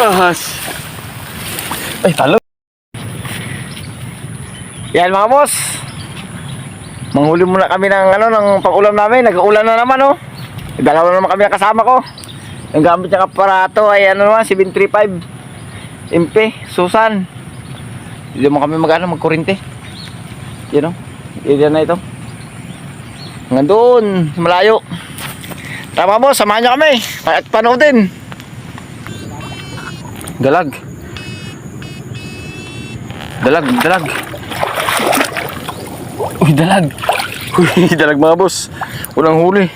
Ahas. Ay, talo. Yan mga boss. Manghuli muna kami ng ng pang-ulam namin. Nag-uulan na naman oh. Dalawa naman kami ang kasama ko. Ang gamit niyang aparato ay 735 MP Susan. Hindi mo kami magkurente. Yan oh. Yan na ito. Hanggang doon, malayo. Tama boss, samahan niyo kami at panoodin. Dalag. Uy, dalag. Uy, dalag mga boss. Unang huli.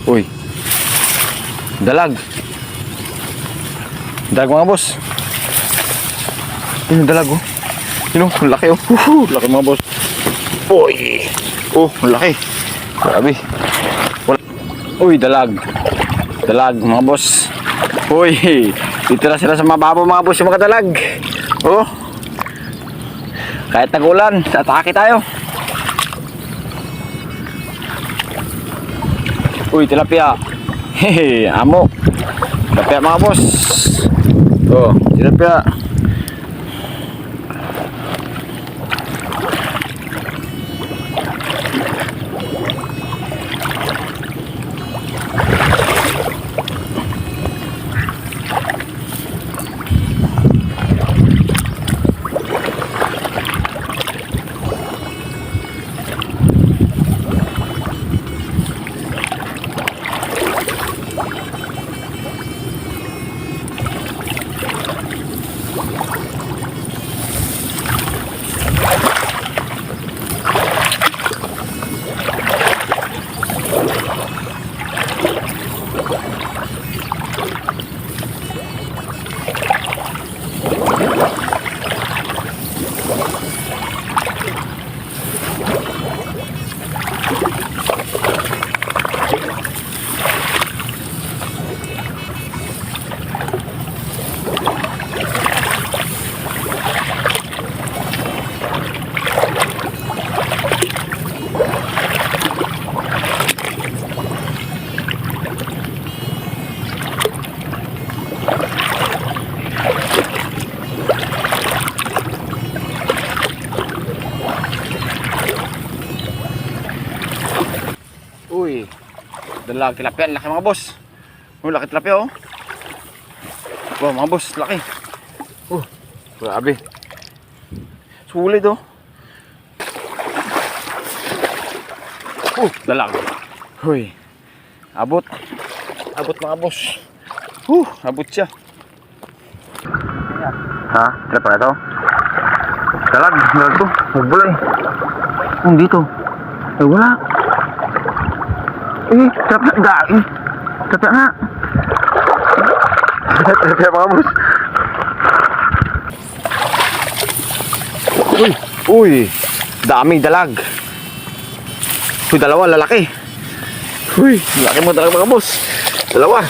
Uy. Dalag mga boss. Yung dalag oh. Yun oh, laki oh. Laki mga boss. Uy. Oh, laki. Grabe. Uy, dalag mga boss. Uy, titira sila sa mababaw mga boss yung mga dalag. Oh. Kahit tag-ulan, atake tayo. Uy, tilapia. Hehe, amo. Tilapia mga boss. Oh, tilapia. Uy, dalag tilapia, laki mga boss. Oh, laki tilapia oh. Wow, mga boss, laki. Grabe. Sulit oh. Dalag. Uy. Abot mga boss. Abot siya. Ha? Tilapia na ito? Dalag to. Magbulay. Dito. Ay, wala. Tilapia na. Tilapia na. Tilapia mga boss. Uy. Daming dalag. Uy, dalawa, lalaki. Uy, laki mga dalag mga boss. Dalawa.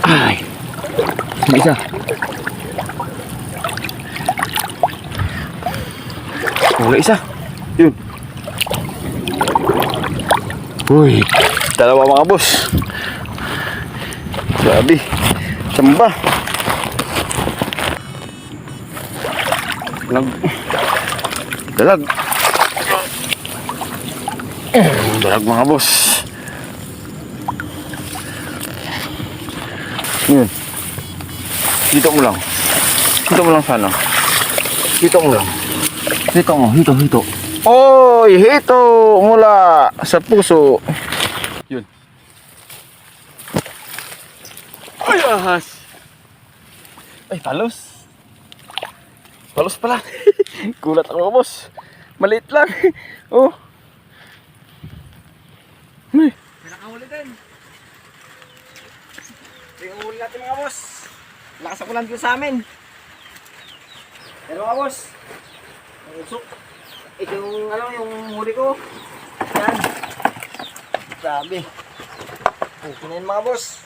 Ay. Isa. Wala isa. Yun. Uy, dalawa mga boss. Grabe. Samba. Dalag. Dalag mga boss. Yun. Dito mo lang sana. Dito mo lang. Hito. Oy, hito mula sa puso. Yun. Ay, ahas. Ay, talos. Talos pala. Gulat ako, boss. Maliit lang. Oh. May nakahuli din. Yung huli natin mga boss. Lakas ako lang dito sa amin. Pero mga boss, ang usok. Ito yung huli ko. Yan. Grabe. Okay na yun mga boss.